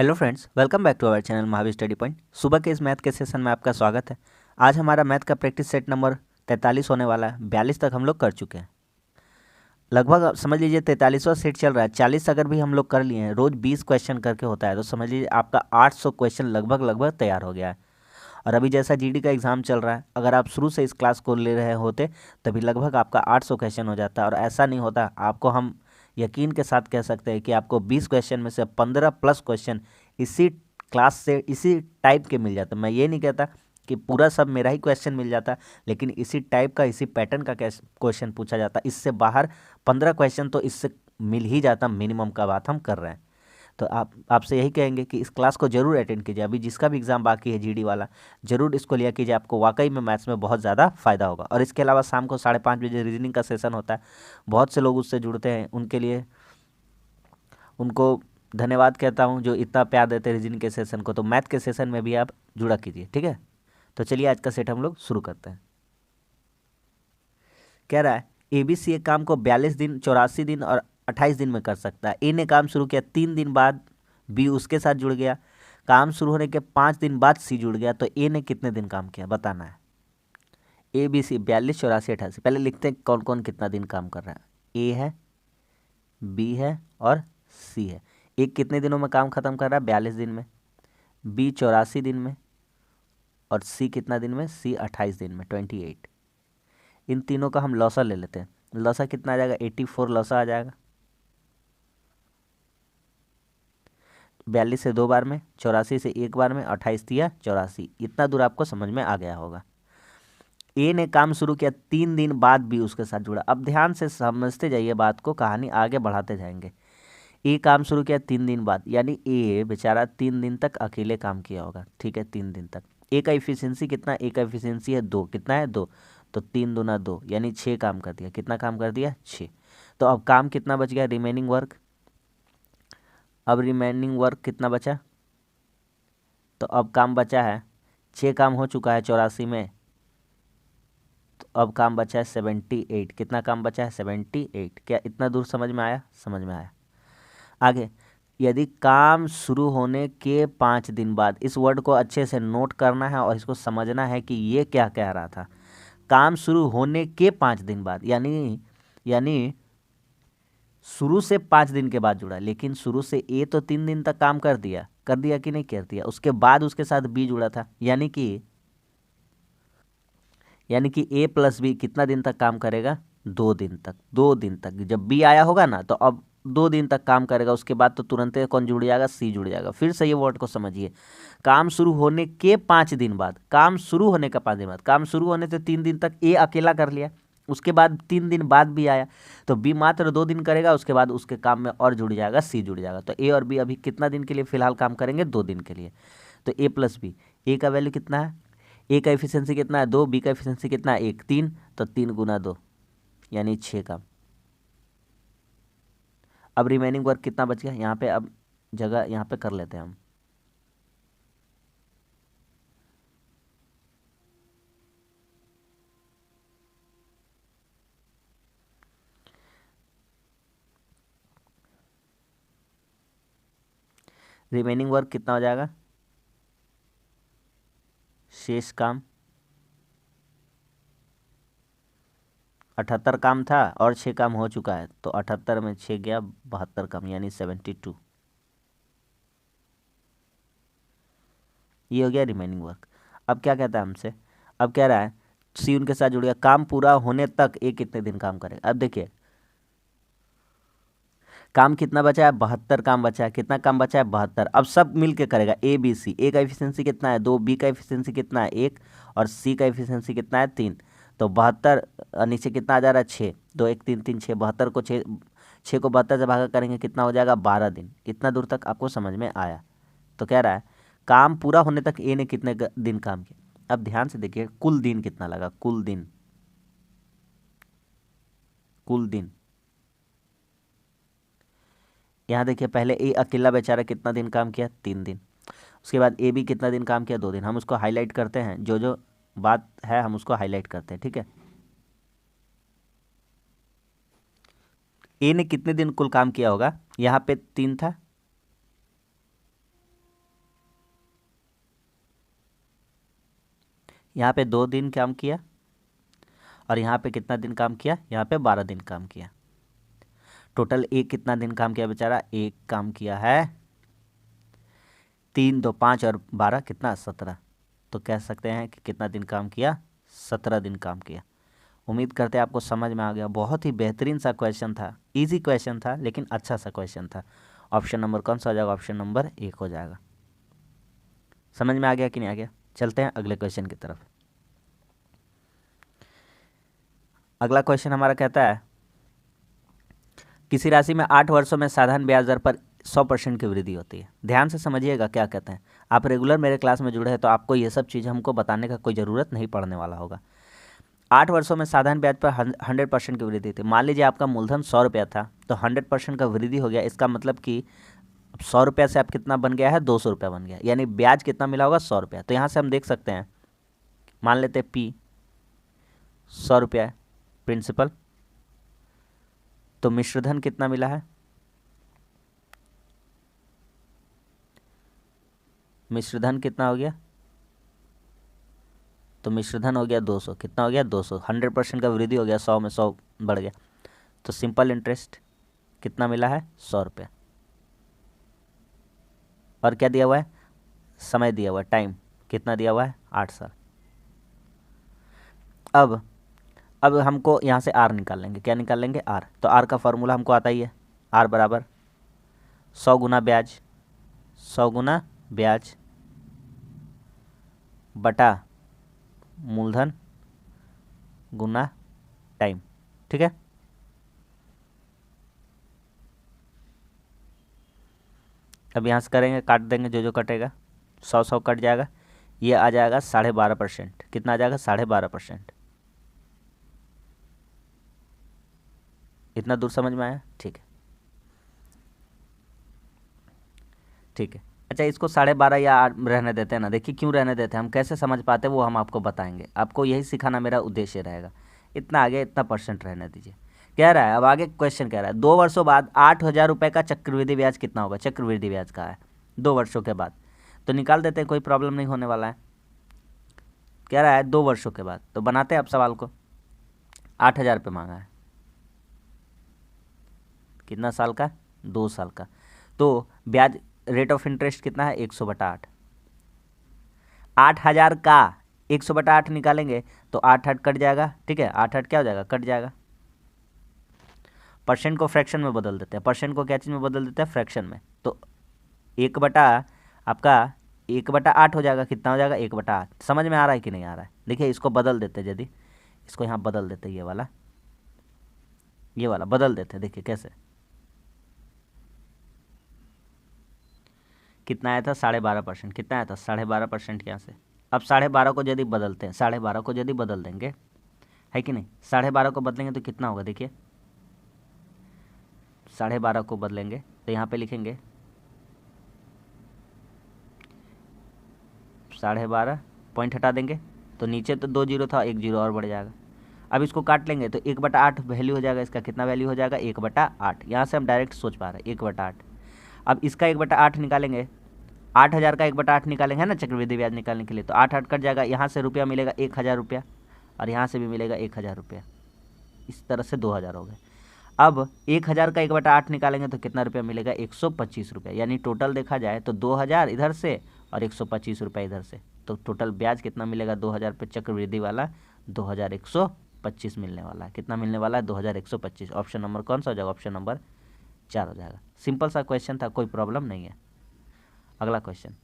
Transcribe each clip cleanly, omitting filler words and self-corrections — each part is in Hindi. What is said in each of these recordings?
Hello friends, welcome back to our channel Mahavir study point. सुबह के इस मैथ के सेशन में आपका स्वागत है। आज हमारा मैथ का प्रैक्टिस सेट नंबर 43 होने वाला है। 42 तक हम लोग कर चुके हैं। लगभग आप समझ लीजिए 43वां सेट चल रहा है। 40 अगर भी हम लोग कर लिए हैं, रोज़ 20 क्वेश्चन करके होता है, तो समझ लीजिए आपका 800 क्वेश्चन लगभग तैयार हो गया है। और अभी जैसा जीडी का एग्ज़ाम चल रहा है, अगर आप शुरू से इस क्लास को ले रहे होते तभी लगभग आपका 800 क्वेश्चन हो जाता है। और ऐसा नहीं होता, आपको हम यकीन के साथ कह सकते हैं कि आपको 20 क्वेश्चन में से 15 प्लस क्वेश्चन इसी क्लास से इसी टाइप के मिल जाते। मैं ये नहीं कहता कि पूरा सब मेरा ही क्वेश्चन मिल जाता, लेकिन इसी टाइप का इसी पैटर्न का क्वेश्चन पूछा जाता। इससे बाहर 15 क्वेश्चन तो इससे मिल ही जाता, मिनिमम का बात हम कर रहे हैं। तो आपसे यही कहेंगे कि इस क्लास को जरूर अटेंड कीजिए। अभी जिसका भी एग्ज़ाम बाकी है जीडी वाला, जरूर इसको लिया कीजिए। आपको वाकई में मैथ्स में बहुत ज़्यादा फ़ायदा होगा। और इसके अलावा शाम को 5:30 बजे रीजनिंग का सेशन होता है। बहुत से लोग उससे जुड़ते हैं, उनके लिए उनको धन्यवाद कहता हूँ जो इतना प्यार देते हैं रीजनिंग के सेशन को। तो मैथ के सेशन में भी आप जुड़ा कीजिए, ठीक है। तो चलिए आज का सेट हम लोग शुरू करते हैं। कह रहा है ए बी सी एक काम को 42 दिन, 84 दिन और 28 दिन में कर सकता है। ए ने काम शुरू किया 3 दिन बाद, बी उसके साथ जुड़ गया। काम शुरू होने के 5 दिन बाद सी जुड़ गया। तो ए ने कितने दिन काम किया बताना है। A B C 42, 84, 88। पहले लिखते हैं कौन कौन कितना दिन काम कर रहा है। ए है, बी है और सी है। ए कितने दिनों में काम खत्म कर रहा है? 42 दिन में। बी 84 दिन में। और सी कितना दिन में? सी 28 दिन में, 28। इन तीनों का हम लौसा ले लेते हैं। लौसा कितना आ जाएगा? 84 लौसा आ जाएगा। 42 से 2 बार में, 84 से 1 बार में, 28 दिया 84। इतना दूर आपको समझ में आ गया होगा। ए ने काम शुरू किया 3 दिन बाद बी उसके साथ जुड़ा। अब ध्यान से समझते जाइए बात को, कहानी आगे बढ़ाते जाएंगे। ए काम शुरू किया 3 दिन बाद, यानी ए बेचारा 3 दिन तक अकेले काम किया होगा, ठीक है। 3 दिन तक। ए का इफिशियंसी कितना? ए का इफिशियंसी है 2। कितना है? 2। तो 3 दूना 2, यानी 6 काम कर दिया। कितना काम कर दिया? 6। तो अब काम कितना बच गया? Remaining work. अब रिमेनिंग वर्क कितना बचा? तो अब काम बचा है 6 काम हो चुका है 84 में। तो अब काम बचा है 78। कितना काम बचा है? 78। क्या इतना दूर समझ में आया? समझ में आया। आगे, यदि काम शुरू होने के 5 दिन बाद, इस वर्ड को अच्छे से नोट करना है और इसको समझना है कि ये क्या कह रहा था। काम शुरू होने के 5 दिन बाद, यानी शुरू से 5 दिन के बाद जुड़ा। लेकिन शुरू से ए तो 3 दिन तक काम कर दिया कि नहीं कर दिया? उसके बाद उसके साथ बी जुड़ा था, यानी कि ए प्लस बी कितना दिन तक काम करेगा? 2 दिन तक। 2 दिन तक जब बी आया होगा ना, तो अब 2 दिन तक काम करेगा। उसके बाद तो तुरंत कौन जुड़ जाएगा? सी जुड़ जाएगा। फिर से ये वर्ड को समझिए। काम शुरू होने के 5 दिन बाद, काम शुरू होने का 5 दिन बाद, काम शुरू होने से 3 दिन तक ए अकेला कर लिया। उसके बाद 3 दिन बाद भी आया, तो बी मात्र 2 दिन करेगा। उसके बाद उसके काम में और जुड़ जाएगा, सी जुड़ जाएगा। तो ए और बी अभी कितना दिन के लिए फिलहाल काम करेंगे? 2 दिन के लिए। तो ए प्लस बी, ए का वैल्यू कितना है? ए का एफिशिएंसी कितना है? 2। बी का एफिशिएंसी कितना है? 1। 3। तो 3 गुना 2, यानी 6 काम। अब रिमेनिंग वर्क कितना बच गया? यहाँ पे अब जगह यहाँ पे कर लेते हैं हम। रिमेनिंग वर्क कितना हो जाएगा? शेष काम 78 काम था और 6 काम हो चुका है। तो 78 में 6 गया, 72 काम, यानी 72। ये हो गया रिमेनिंग वर्क। अब क्या कहता है हमसे? अब कह रहा है सी उनके साथ जुड़ गया। काम पूरा होने तक ए कितने दिन काम करेगा? अब देखिए काम कितना बचा है? 72 काम बचा है। कितना काम बचा है? 72। अब सब मिल के करेगा ए बी सी। ए का एफिशिएंसी कितना है? 2। बी का एफिशिएंसी कितना है? 1। और सी का एफिशिएंसी कितना है? 3। तो 72 नीचे कितना आ जा रहा है? 6। 2 1 3 3 6। 72 को 6 को 72 से भागा करेंगे, कितना हो जाएगा? 12 दिन। इतना दूर तक आपको समझ में आया? तो कह रहा है काम पूरा होने तक ए ने कितने दिन काम किया। अब ध्यान से देखिए कुल दिन कितना लगा। कुल दिन, कुल दिन। यहाँ देखिए पहले ए अकेला बेचारा कितना दिन काम किया? 3 दिन। उसके बाद ए बी कितना दिन काम किया? 2 दिन। हम उसको हाईलाइट करते हैं, जो जो बात है हम उसको हाईलाइट करते हैं, ठीक है। ए ने कितने दिन कुल काम किया होगा? यहाँ पे 3 था, यहाँ पे 2 दिन काम किया और यहाँ पे कितना दिन काम किया, यहाँ पे 12 दिन काम किया। टोटल एक कितना दिन काम किया बेचारा, एक काम किया है 3 2 5 और 12 कितना 17। तो कह सकते हैं कि कितना दिन काम किया, 17 दिन काम किया। उम्मीद करते हैं आपको समझ में आ गया। बहुत ही बेहतरीन सा क्वेश्चन था, इजी क्वेश्चन था लेकिन अच्छा सा क्वेश्चन था। ऑप्शन नंबर कौन सा हो जाएगा, ऑप्शन नंबर 1 हो जाएगा। समझ में आ गया कि नहीं आ गया। चलते हैं अगले क्वेश्चन की तरफ। अगला क्वेश्चन हमारा कहता है किसी राशि में 8 वर्षों में साधारण ब्याज दर पर 100% की वृद्धि होती है। ध्यान से समझिएगा क्या कहते हैं। आप रेगुलर मेरे क्लास में जुड़े हैं तो आपको ये सब चीज़ हमको बताने का कोई ज़रूरत नहीं पड़ने वाला होगा। 8 वर्षों में साधारण ब्याज पर 100% की वृद्धि थी। मान लीजिए आपका मूलधन 100 रुपया था तो 100% का वृद्धि हो गया। इसका मतलब कि 100 रुपया से आप कितना बन गया है, 200 रुपया बन गया, यानी ब्याज कितना मिला होगा, 100 रुपया। तो यहाँ से हम देख सकते हैं, मान लेते हैं P 100 रुपया है प्रिंसिपल, तो मिश्रधन कितना मिला है, मिश्रधन कितना हो गया, तो मिश्रधन हो गया 200। कितना हो गया, 200। 100% का वृद्धि हो गया, 100 में 100 बढ़ गया। तो सिंपल इंटरेस्ट कितना मिला है, 100 रुपया। और क्या दिया हुआ है, समय दिया हुआ है, टाइम कितना दिया हुआ है, 8 साल। अब हमको यहाँ से आर निकाल लेंगे। क्या निकाल लेंगे, आर। तो आर का फॉर्मूला हमको आता ही है, आर बराबर 100 गुना ब्याज, 100 गुना ब्याज बटा मूलधन गुना टाइम। ठीक है। अब यहाँ से करेंगे, काट देंगे, जो जो कटेगा 100 100 कट जाएगा। ये आ जाएगा 12.5%। कितना आ जाएगा, 12.5%। इतना दूर समझ में आया, ठीक है ठीक है। अच्छा, इसको 12.5 या 8 रहने देते हैं ना। देखिए क्यों रहने देते हैं, हम कैसे समझ पाते हैं वो हम आपको बताएंगे। आपको यही सिखाना मेरा उद्देश्य रहेगा। इतना आगे इतना परसेंट रहने दीजिए। कह रहा है, अब आगे क्वेश्चन कह रहा है 2 वर्षों बाद 8,000 रुपये का चक्रवृद्धि ब्याज कितना होगा। चक्रवृद्धि ब्याज का है 2 वर्षों के बाद, तो निकाल देते हैं, कोई प्रॉब्लम नहीं होने वाला है। कह रहा है 2 वर्षों के बाद, तो बनाते हैं अब सवाल को। 8,000 रुपये मांगा है, कितना साल का, 2 साल का। तो ब्याज रेट ऑफ इंटरेस्ट कितना है, 100/8। 8,000 का 100/8 निकालेंगे तो 8 कट जाएगा। ठीक है, 8 क्या हो जाएगा, कट जाएगा। परसेंट को फ्रैक्शन में बदल देते हैं। परसेंट को क्या चीज़ में बदल देते हैं, फ्रैक्शन में। तो 1/8 हो जाएगा। कितना हो जाएगा, 1/8। समझ में आ रहा है कि नहीं आ रहा है। देखिए इसको बदल देते हैं, यदि इसको यहाँ बदल देते हैं, ये वाला बदल देते हैं। देखिए कैसे, कितना आया था, 12.5%। कितना आया था, 12.5% यहाँ से। अब 12.5 को यदि बदलते हैं, 12.5 को यदि बदल देंगे, है कि नहीं, 12.5 को बदलेंगे तो कितना होगा, देखिए 12.5 को बदलेंगे तो यहाँ पे लिखेंगे 12.5, पॉइंट हटा देंगे तो नीचे तो 2 जीरो था, 1 जीरो और बढ़ जाएगा। अब इसको काट लेंगे तो 1/8 वैल्यू हो जाएगा। इसका कितना वैल्यू हो जाएगा, 1/8। यहाँ से हम डायरेक्ट सोच पा रहे हैं, 1/8। अब इसका 1/8 निकालेंगे, 8,000 का 1/8 निकालेंगे ना चक्रवृद्धि ब्याज निकालने के लिए, तो 8 कट जाएगा। यहाँ से रुपया मिलेगा 1,000 रुपया, और यहाँ से भी मिलेगा 1,000 रुपया। इस तरह से 2,000 हो गए। अब 1,000 का 1/8 निकालेंगे तो कितना रुपया मिलेगा, 125 रुपया। यानी टोटल देखा जाए तो 2,000 इधर से और 125 रुपया इधर से, तो टोटल ब्याज कितना मिलेगा, 2,000 पे चक्रवृद्धि वाला 2,125 मिलने वाला है। कितना मिलने वाला है, 2,125। ऑप्शन नंबर कौन सा हो जाएगा, ऑप्शन नंबर 4 हो जाएगा। सिंपल सा क्वेश्चन था, कोई प्रॉब्लम नहीं है। अगला क्वेश्चन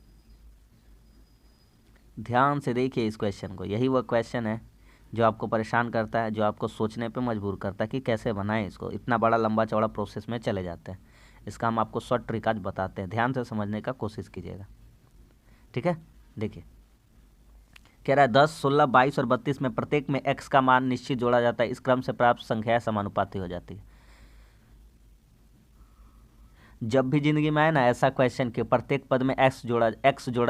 ध्यान से देखिए इस क्वेश्चन को। यही वह क्वेश्चन है जो आपको परेशान करता है, जो आपको सोचने पे मजबूर करता है कि कैसे बनाएं इसको। इतना बड़ा लंबा चौड़ा प्रोसेस में चले जाते हैं। इसका हम आपको शॉर्ट ट्रिक आज बताते हैं, ध्यान से समझने का कोशिश कीजिएगा। ठीक है, देखिए कह रहा है 10, 16, 22 और 32 में प्रत्येक में x का मान निश्चित जोड़ा जाता है। इस क्रम से प्राप्त संख्याएं समानुपाती हो जाती है। जब भी जिंदगी में आए ना ऐसा क्वेश्चन कि प्रत्येक पद में x जोड़ा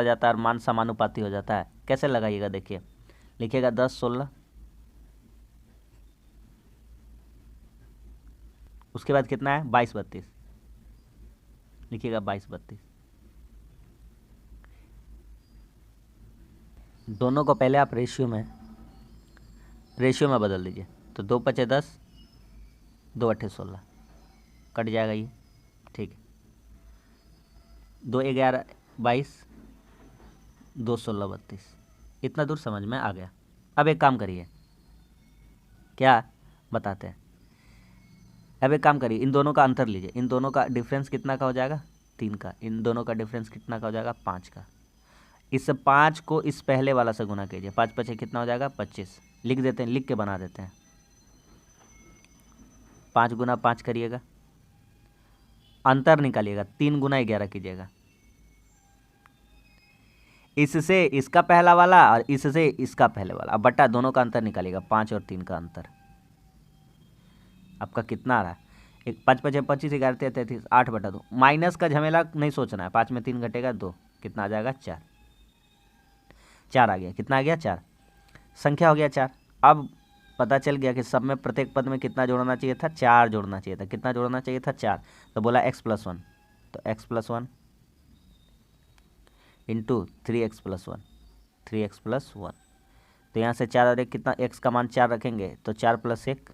जाता है और मान समानुपाती हो जाता है, कैसे लगाइएगा, देखिए लिखिएगा 10, 16, उसके बाद कितना है, 22, 32, लिखिएगा 22, 32। दोनों को पहले आप रेशियो में बदल दीजिए। तो 2 पचे 10, 2 अट्ठे 16, कट जाएगा ये, ठीक है। 2 11 22, 2 16 32। इतना दूर समझ में आ गया। अब एक काम करिए, क्या बताते हैं। अब एक काम करिए, इन दोनों का अंतर लीजिए। इन दोनों का डिफरेंस कितना का हो जाएगा? 3 का। इन दोनों का डिफरेंस कितना का हो जाएगा? 5 का। इस 5 को इस पहले वाला से गुना कीजिए। 5 पचे कितना हो जाएगा? 25। लिख देते हैं, लिख के बना देते हैं। 5 गुना 5 करिएगा, अंतर निकालिएगा, 3 गुना 11 कीजिएगा। इससे इसका पहला वाला और इससे इसका पहले वाला, अब बट्टा दोनों का अंतर निकालिएगा। 5 और 3 का अंतर आपका कितना आ रहा है? एक 5 पचे 25, 11 33, 8/2। माइनस का झमेला नहीं सोचना है। 5 में 3 घटेगा 2, कितना आ जाएगा? 4। 4 आ गया। कितना आ गया? 4। संख्या हो गया 4। अब पता चल गया कि सब में प्रत्येक पद में कितना जोड़ना चाहिए था? 4 जोड़ना चाहिए था। कितना जोड़ना चाहिए था? 4। तो बोला x+1, तो x+1 इंटू 3x+1, 3x+1। तो यहाँ से 4 और 1 कितना? x का मान 4 रखेंगे तो 4 + 1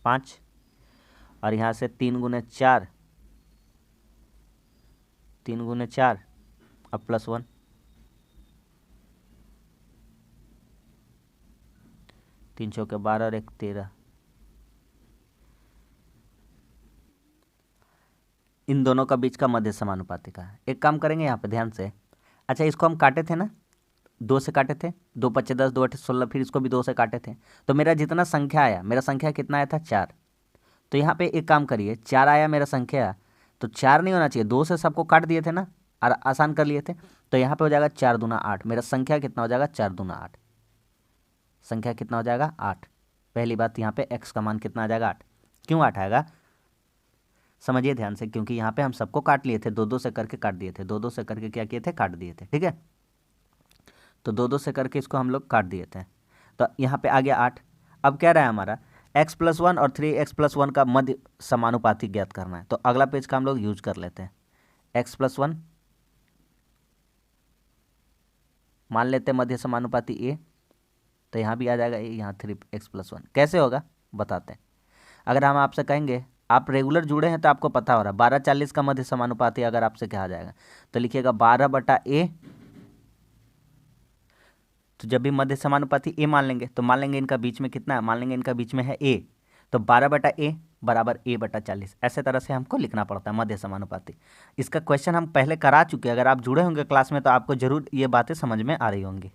5, और यहाँ से 3 गुने 4, 3 गुने 4 अब +1, 3 चौके 12 और 1 13। इन दोनों का बीच का मध्य समानुपाती का है। एक काम करेंगे यहाँ पे ध्यान से। अच्छा, इसको हम काटे थे ना, 2 से काटे थे। 2 पचे 10, 2 अट्ठे 16, फिर इसको भी 2 से काटे थे। तो मेरा जितना संख्या आया, मेरा संख्या कितना आया था? 4। तो यहाँ पे एक काम करिए, 4 आया मेरा संख्या, तो 4 नहीं होना चाहिए, 2 से सबको काट दिए थे ना, और आसान कर लिए थे। तो यहाँ पे हो जाएगा 4 दूना 8। मेरा संख्या कितना हो जाएगा? 4 दूना 8। संख्या कितना हो जाएगा? 8। पहली बात, यहाँ पे x का मान कितना आ जाएगा? 8। क्यों 8 आएगा? समझिए ध्यान से, क्योंकि यहाँ पे हम सबको काट लिए थे, 2-2 से करके काट दिए थे। 2-2 से करके क्या किए थे? काट दिए थे, ठीक है। तो 2-2 से करके इसको हम लोग काट दिए थे। तो यहाँ पे आ गया 8। अब क्या रहा है हमारा? x+1 और 3x+1 का मध्य समानुपाती ज्ञात करना है। तो अगला पेज का हम लोग यूज कर लेते हैं। x+1 मान लेते हैं मध्य समानुपाती a, तो यहाँ भी आ जाएगा a, यहाँ 3x+1। कैसे होगा बताते हैं। अगर हम आपसे कहेंगे, आप रेगुलर जुड़े हैं तो आपको पता हो रहा है, 12-40 का मध्य समानुपाती अगर आपसे कहा जाएगा तो लिखिएगा 12/a। तो जब भी मध्य समानुपाती a मान लेंगे तो मान लेंगे इनका बीच में कितना है? मान लेंगे इनका बीच में है a, तो 12/a बराबर a/40। ऐसे तरह से हमको लिखना पड़ता है मध्य समानुपाती। इसका क्वेश्चन हम पहले करा चुके हैं। अगर आप जुड़े होंगे क्लास में तो आपको जरूर ये बातें समझ में आ रही होंगी।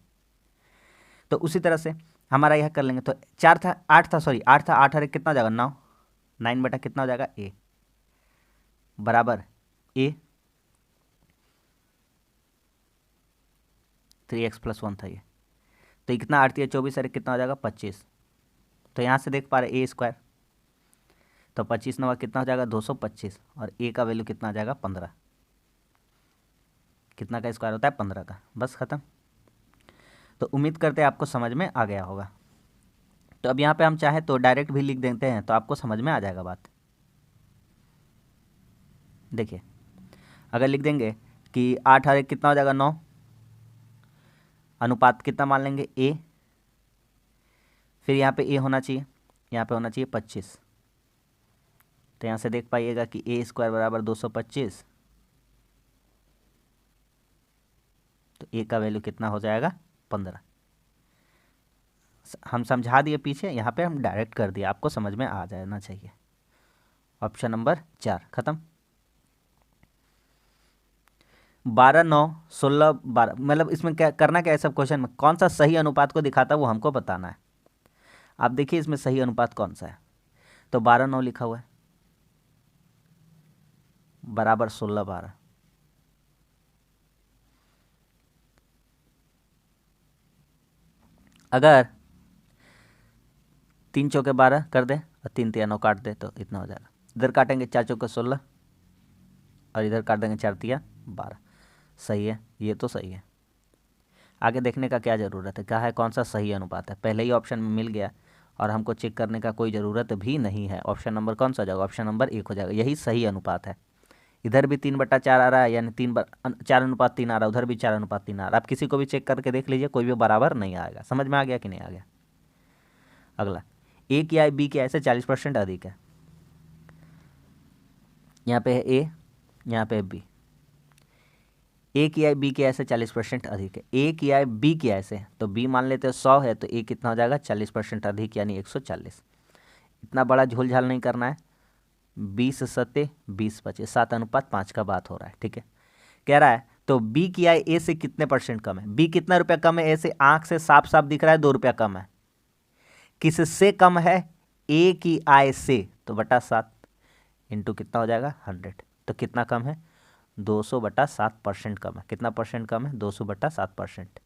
तो उसी तरह से हमारा यह कर लेंगे। तो 4 था, 8 था, सॉरी 8 था, 8 और 1 कितना हो जाएगा? 9। 9 बटा कितना हो जाएगा? a बराबर a 3x+1 था ये। तो ये कितना? 8 × 24 और 1 कितना हो जाएगा? 25। तो यहाँ से देख पा रहे a², तो 25 9 कितना हो जाएगा? 225, और a का वैल्यू कितना आ जाएगा? 15। कितना का स्क्वायर होता है? 15 का। बस खत्म। तो उम्मीद करते हैं आपको समझ में आ गया होगा। तो अब यहाँ पे हम चाहे तो डायरेक्ट भी लिख देते हैं, तो आपको समझ में आ जाएगा बात। देखिए, अगर लिख देंगे कि 8 और 1 कितना हो जाएगा? 9। अनुपात कितना मान लेंगे? a। फिर यहाँ पे a होना चाहिए, यहाँ पे होना चाहिए 25। तो यहाँ से देख पाइएगा कि a² बराबर 225। तो a का वैल्यू कितना हो जाएगा? 15। हम समझा दिए पीछे, यहाँ पे हम डायरेक्ट कर दिए, आपको समझ में आ जाना चाहिए। ऑप्शन नंबर 4 खत्म। 12 9 16 12, मतलब इसमें क्या करना, क्या है सब क्वेश्चन में? कौन सा सही अनुपात को दिखाता है वो हमको बताना है। आप देखिए इसमें सही अनुपात कौन सा है। तो 12 9 लिखा हुआ है, बराबर 16 12। अगर 3 चौके 12 कर दे और 3 तिया 9 काट दे तो इतना हो जाएगा। इधर काटेंगे 4 चौके 16 और इधर काट देंगे 4 तिया 12। सही है, ये तो सही है। आगे देखने का क्या ज़रूरत है, क्या है, कौन सा सही अनुपात है? पहले ही ऑप्शन में मिल गया और हमको चेक करने का कोई ज़रूरत भी नहीं है। ऑप्शन नंबर कौन सा हो जाएगा? ऑप्शन नंबर 1 हो जाएगा, यही सही अनुपात है। इधर भी 3/4 आ रहा है, यानी 4:3 आ रहा है, उधर भी 4:3 आ रहा है। आप किसी को भी चेक करके देख लीजिए, कोई भी बराबर नहीं आएगा। समझ में आ गया कि नहीं आ गया? अगला, ए की आय बी की आय से 40% अधिक है। यहाँ पे है ए, यहाँ पे है बी। ए की आय बी की आय से 40% अधिक है। ए की आय बी की आय से, तो बी मान लेते हैं 100 है, तो ए कितना हो जाएगा? 40% अधिक, यानी 140। इतना बड़ा झोलझाल नहीं करना है। 20 सत्ते 20 बचे, 7:5 का बात हो रहा है। ठीक है, कह रहा है तो बी की आय ए से कितने परसेंट कम है? बी कितना रुपया कम है ए से? आंख से साफ साफ दिख रहा है 2 रुपया कम है। किससे कम है? ए की आय से, तो बटा 7 इंटू कितना हो जाएगा? 100। तो कितना कम है? 200/7% कम है। कितना परसेंट कम है? 200/7%।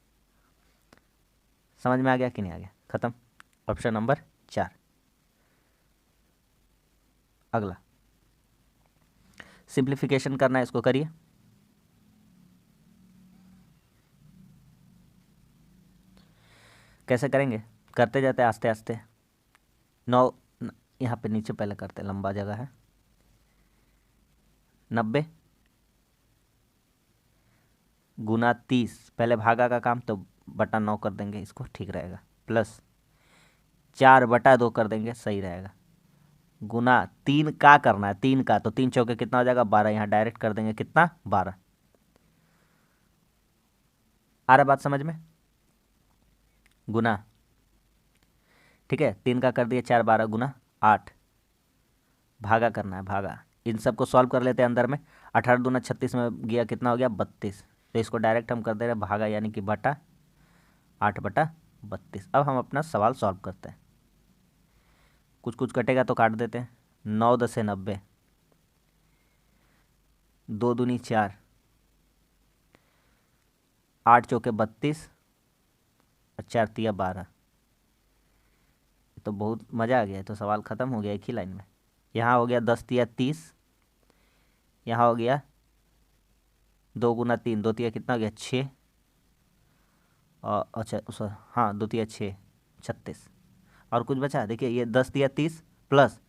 समझ में आ गया कि नहीं आ गया? खत्म। Option number 4। अगला, सिंप्लीफिकेशन करना है, इसको करिए। कैसे करेंगे? करते जाते आस्ते आस्ते। 9, यहाँ पे नीचे पहले करते, लंबा जगह है। 90 गुना 30, पहले भागा का काम, तो बटा 9 कर देंगे, इसको ठीक रहेगा। प्लस 4/2 कर देंगे, सही रहेगा। गुना 3 का करना है, 3 का, तो 3 चौके कितना हो जाएगा? 12। यहाँ डायरेक्ट कर देंगे, कितना? 12। आ रहा बात समझ में? गुना, ठीक है, 3 का कर दिए, 4 12 गुना 8। भागा करना है, भागा। इन सबको सॉल्व कर लेते हैं अंदर में। 18 दूना 36 में गया, कितना हो गया? 32। तो इसको डायरेक्ट हम कर दे रहे हैं भागा, यानी कि बटा 8/32। अब हम अपना सवाल सॉल्व करते हैं। कुछ कुछ कटेगा तो काट देते हैं। 9 10 90, 2 दूनी 4, 8 चौके 32 और 4 तिया 12। तो बहुत मज़ा आ गया, तो सवाल ख़त्म हो गया एक ही लाइन में। यहाँ हो गया 10 तिया 30, यहाँ हो गया 2 गुना 3, 2 तिया कितना हो गया? 6, और अच्छा हाँ 2 तिया 6 36। और कुछ बचा? देखिए, ये 10 तिया 30 प्लस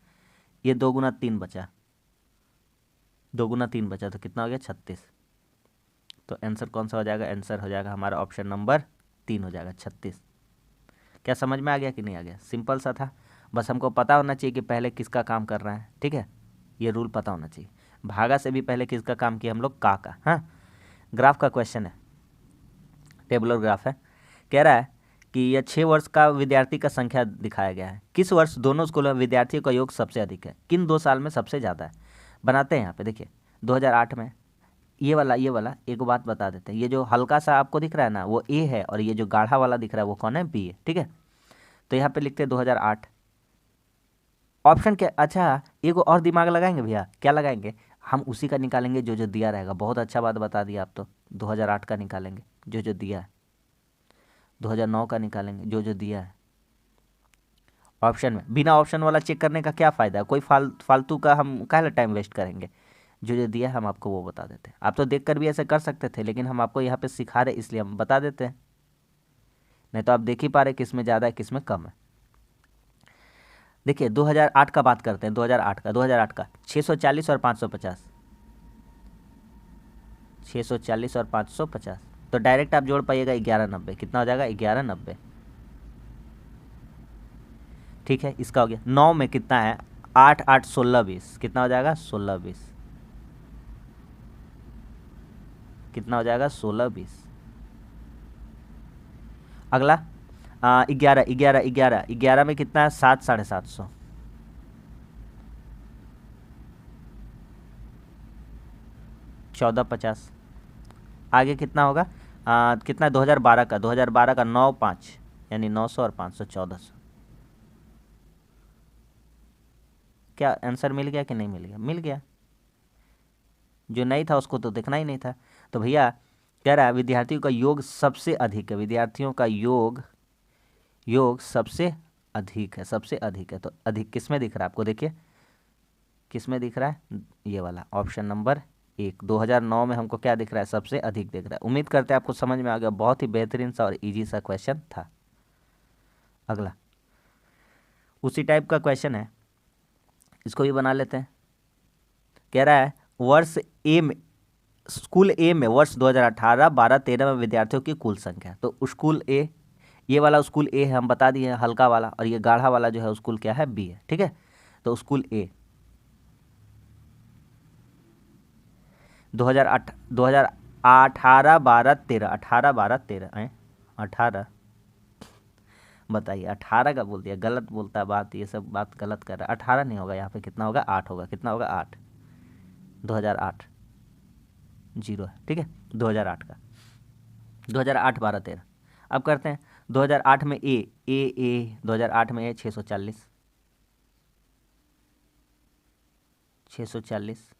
ये 2 गुना 3 बचा, 2 गुना 3 बचा, तो कितना हो गया? 36। तो आंसर कौन सा हो जाएगा? आंसर हो जाएगा हमारा ऑप्शन नंबर 3 हो जाएगा, 36। क्या समझ में आ गया कि नहीं आ गया? सिंपल सा था, बस हमको पता होना चाहिए कि पहले किसका काम कर रहा है। ठीक है, ये रूल पता होना चाहिए। भागा से भी पहले किसका काम किया हम लोग? का। हाँ, ग्राफ का क्वेश्चन है, टेबुलर ग्राफ है। कह रहा है कि यह 6 वर्ष का विद्यार्थी का संख्या दिखाया गया है। किस वर्ष दोनों स्कूलों में विद्यार्थियों का योग सबसे अधिक है? किन 2 साल में सबसे ज़्यादा है? बनाते हैं यहाँ पे। देखिए 2008 में, ये वाला एक बात बता देते हैं। ये जो हल्का सा आपको दिख रहा है ना, वो ए है, और ये जो गाढ़ा वाला दिख रहा है वो कौन है? बी है। ठीक है, तो यहाँ पे लिखते हैं 2008। ऑप्शन क्या? अच्छा, एक और दिमाग लगाएंगे भैया। क्या लगाएंगे? हम उसी का निकालेंगे जो जो दिया रहेगा। बहुत अच्छा बात बता दिया आप तो। 2008 का निकालेंगे जो जो दिया है, 2009 का निकालेंगे जो जो दिया है ऑप्शन में। बिना ऑप्शन वाला चेक करने का क्या फ़ायदा है? कोई फालतू का हम काहे टाइम वेस्ट करेंगे? जो जो दिया है हम आपको वो बता देते हैं। आप तो देखकर भी ऐसे कर सकते थे, लेकिन हम आपको यहाँ पे सिखा रहे इसलिए हम बता देते हैं। नहीं तो आप देख ही पा रहे किस में ज़्यादा है किस में कम है। देखिए 2008 का बात करते हैं। 2008 का 640 और 550, 640 और 550, तो डायरेक्ट आप जोड़ पाइएगा 1190। कितना हो जाएगा? 1190। ठीक है, इसका हो गया। 9 में कितना है? 8 8 16 20, कितना हो जाएगा? 16 20। कितना हो जाएगा? 16 20। अगला 11 11 11 11 में कितना है? 7 750, 1450। आगे कितना होगा? कितना? 2012 का, 2012 का 9 5, यानी 900 और 500 1400। क्या आंसर मिल गया कि नहीं मिल गया? मिल गया। जो नहीं था उसको तो देखना ही नहीं था। तो भैया कह रहा है विद्यार्थियों का योग सबसे अधिक है। विद्यार्थियों का योग सबसे अधिक है, सबसे अधिक है। तो अधिक किस में दिख रहा है आपको? देखिए किस में दिख रहा है? ये वाला ऑप्शन नंबर 1, 2009 में हमको क्या दिख रहा है? सबसे अधिक दिख रहा है। उम्मीद करते हैं आपको समझ में आ गया। बहुत ही बेहतरीन सा और इजी सा क्वेश्चन था। अगला उसी टाइप का क्वेश्चन है, इसको भी बना लेते हैं। कह रहा है वर्ष ए में, स्कूल ए में वर्ष 2018-12-13 में विद्यार्थियों की कुल संख्या। तो स्कूल ए, ये वाला स्कूल ए है, हम बता दिए हैं, हल्का वाला, और ये गाढ़ा वाला जो है स्कूल क्या है, बी है। ठीक है, तो स्कूल ए 2018-12-13, 18-12-13 18, बताइए 18 का बोल दिया, गलत बोलता है बात, ये सब बात गलत कर रहा है। 18 नहीं होगा यहाँ पे, कितना होगा, 8 होगा। कितना होगा, 8, 2008 जीरो है। ठीक है, 2008 का, 2008-12-13। अब करते हैं 2008 में ए 2008 में ए 640, 640।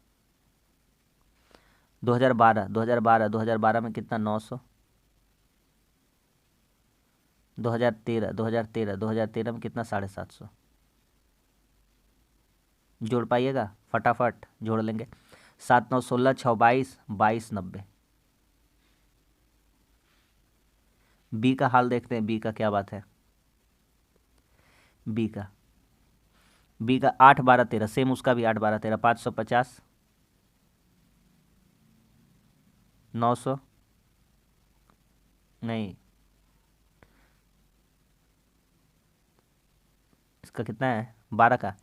2012 में कितना, 900। 2013 में कितना, 750। जोड़ पाइएगा, फटाफट जोड़ लेंगे। 7 9 16 6 22 22 90। बी का हाल देखते हैं, बी का क्या बात है। बी का 8-12-13, सेम उसका भी 8-12-13, 550, 900 नहीं, इसका कितना है, 12 का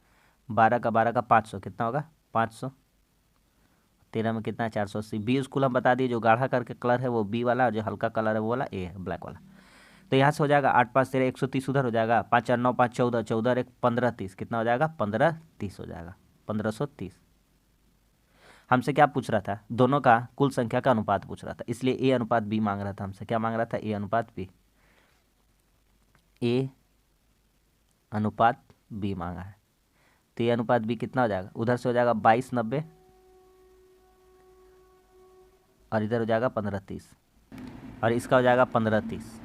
500, कितना होगा, 500। 13 में कितना है, 480। बी स्कूल हम बता दिए, जो गाढ़ा करके कलर है वो बी वाला, और जो हल्का कलर है वो वाला ए है, ब्लैक वाला। तो यहाँ से हो जाएगा 8 5 13, 130 उधर हो जाएगा, 5 4 9 5 14, 14 और 1 15 30, कितना हो जाएगा, 15 30 हो जाएगा, 1530। हमसे क्या पूछ रहा था, दोनों का कुल संख्या का अनुपात पूछ रहा था, इसलिए ए अनुपात बी मांग रहा था हमसे। क्या मांग रहा था, ए अनुपात बी, ए अनुपात बी मांगा है। तो ए अनुपात बी कितना हो जाएगा, उधर से हो जाएगा 22-90, और इधर हो जाएगा 15-30, और इसका हो जाएगा 15-30।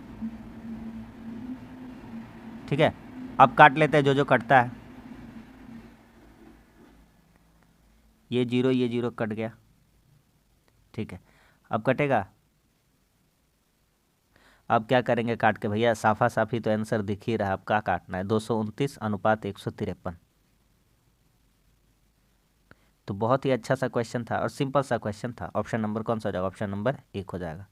ठीक है, अब काट लेते हैं जो जो कटता है। ये जीरो कट गया। ठीक है, अब कटेगा। अब क्या करेंगे काट के, भैया साफा साफी तो आंसर दिख ही रहा है, अब क्या काटना है, 229 अनुपात 153। तो बहुत ही अच्छा सा क्वेश्चन था और सिंपल सा क्वेश्चन था। ऑप्शन नंबर कौन सा हो जाएगा, ऑप्शन नंबर 1 हो जाएगा।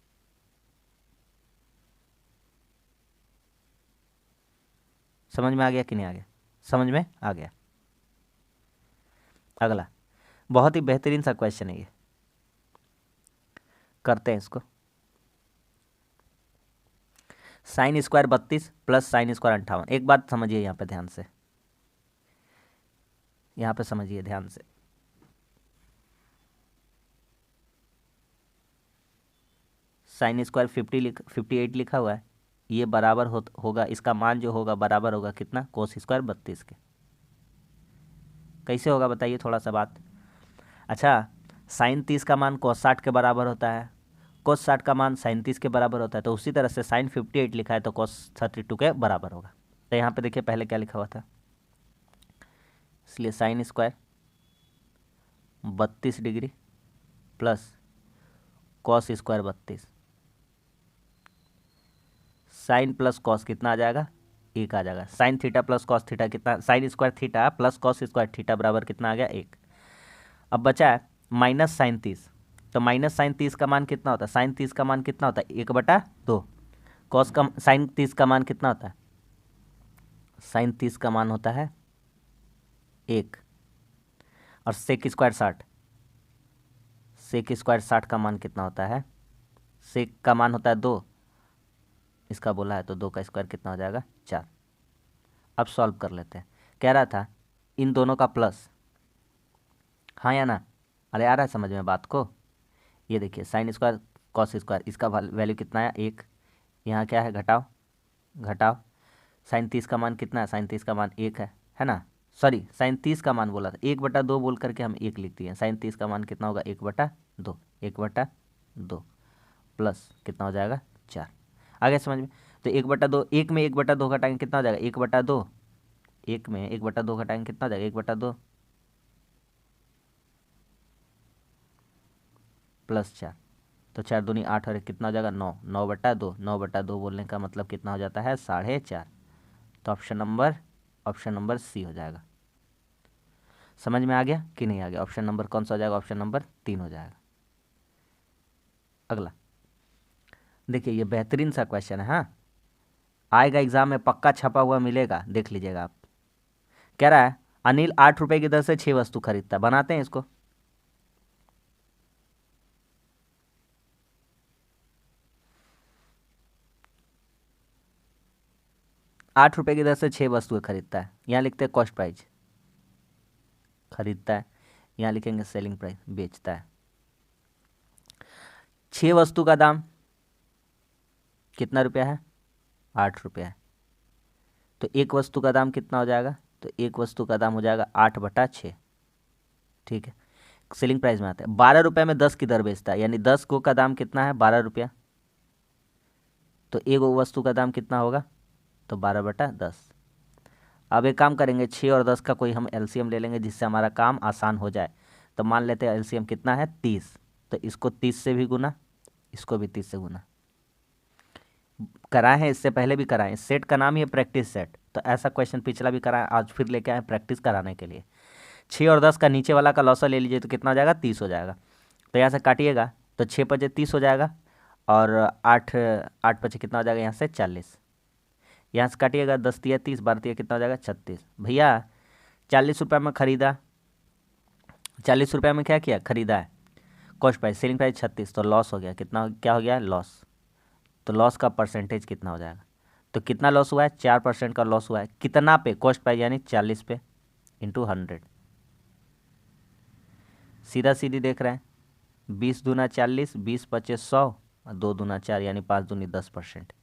समझ में आ गया कि नहीं आ गया, समझ में आ गया। अगला बहुत ही बेहतरीन सा क्वेश्चन है ये, करते हैं इसको। Sign square 32 plus sine square 58। एक बात समझिए यहाँ पे ध्यान से, यहाँ पे समझिए ध्यान से। साइन स्क्वायर 58 लिखा हुआ है, ये बराबर होगा, इसका मान जो होगा बराबर होगा कितना, कोस स्क्वायर 32 के। कैसे होगा बताइए थोड़ा सा बात। अच्छा, साइन 30 का मान कोस 60 के बराबर होता है, कोस 60 का मान साइन 30 के बराबर होता है, तो उसी तरह से साइन 58 लिखा है तो कोस 32 के बराबर होगा। तो यहाँ पे देखिए पहले क्या लिखा हुआ था, इसलिए साइन स्क्वायर 32 डिग्री plus cos square 32, sine plus cos कितना आ जाएगा, 1 आ जाएगा। Sine theta plus cos theta कितना, sine square theta plus cos square theta बराबर कितना आ गया, 1। अब बचा है माइनस साइन 30, तो माइनस साइन 30 का मान कितना होता है, साइन 30 का मान कितना होता है, 1/2। कॉस का साइन 30 का मान कितना होता है, साइन 30 का मान होता है 1, और सेक स्क्वायर 60, सेक स्क्वायर 60 का मान कितना होता है, सेक का मान होता है 2, इसका बोला है तो 2 का स्क्वायर कितना हो जाएगा, 4। अब सॉल्व कर लेते हैं। कह रहा था इन दोनों का प्लस, हाँ या ना, अरे आ रहा है समझ में बात को। ये देखिए साइन स्क्वायर कॉस स्क्वायर, इसका वैल्यू कितना है, 1। यहाँ क्या है, घटाओ घटाओ, साइन 30 का मान कितना है, साइन 30 का मान 1 है ना, सॉरी साइन 30 का मान बोला था, 1/2 बोल करके हम 1 लिख दिए। साइन 30 का मान कितना होगा, 1/2, 1/2 प्लस कितना हो जाएगा, 4। आ गया समझ में। तो 1/2, 1 में 1/2 घटाएंगे कितना हो जाएगा, 1/2, 1 में 1/2 घटाएंगे कितना हो जाएगा, 1/2 प्लस 4, तो 4 दूनी 8 और 1 कितना हो जाएगा, 9, 9/2, 9/2 बोलने का मतलब कितना हो जाता है, 4.5। तो ऑप्शन नंबर सी हो जाएगा। समझ में आ गया कि नहीं आ गया? ऑप्शन नंबर कौन सा हो जाएगा? ऑप्शन नंबर 3 हो जाएगा। अगला देखिए, ये बेहतरीन सा क्वेश्चन है। हाँ, आएगा एग्जाम में, पक्का छपा हुआ मिलेगा, देख लीजिएगा आप। कह रहा है अनिल 8 रुपए की दर से 6 वस्तु खरीदता है। बनाते हैं इसको। 8 रुपए की दर से 6 वस्तुएं खरीदता है। यहाँ लिखते हैं कॉस्ट प्राइस, खरीदता है। यहाँ लिखेंगे सेलिंग प्राइस, बेचता है। 6 वस्तु का दाम कितना रुपया है? 8 रुपया है। तो एक वस्तु का दाम कितना हो जाएगा? तो एक वस्तु का दाम हो जाएगा 8/6। ठीक है, सेलिंग प्राइस में आता है। 12 रुपये में 10 की दर बेचता है, यानी 10 को का दाम कितना है? 12 रुपया। तो एक वस्तु का दाम कितना होगा? तो 12/10। अब एक काम करेंगे, 6 और 10 का कोई हम एलसीएम ले लेंगे, जिससे हमारा काम आसान हो जाए। तो मान लेते हैं एलसीएम कितना है? 30। तो इसको 30 से भी गुना, इसको भी 30 से गुना। कराए हैं, इससे पहले भी कराए। सेट का नाम ही है प्रैक्टिस सेट। तो ऐसा क्वेश्चन पिछला भी कराए, आज फिर लेके आए प्रैक्टिस कराने के लिए। 6 और 10 का नीचे वाला का लॉसा ले लीजिए, तो कितना हो जाएगा? 30 हो जाएगा। तो यहाँ से काटिएगा, तो 6×5 30 हो जाएगा, और 8×5 कितना हो जाएगा? यहाँ से 40। यहाँ से काटिएगा, 10×3 30, 12×3 कितना हो जाएगा? 36। भैया 40 रुपये में खरीदा, 40 रुपये में क्या किया? खरीदा है। कॉस्ट प्राइस, सेलिंग प्राइस 36, तो लॉस हो गया। कितना क्या हो गया? लॉस। तो लॉस का परसेंटेज कितना हो जाएगा? तो कितना लॉस हुआ है? 4% का लॉस हुआ है। कितना पे? कॉस्ट प्राइस यानी 40 पे इंटू 100। सीधा सीधी देख रहे हैं, 20 दूना 40, 20×5 100, और 2 दूना 4 यानी 5 दूनी 10%।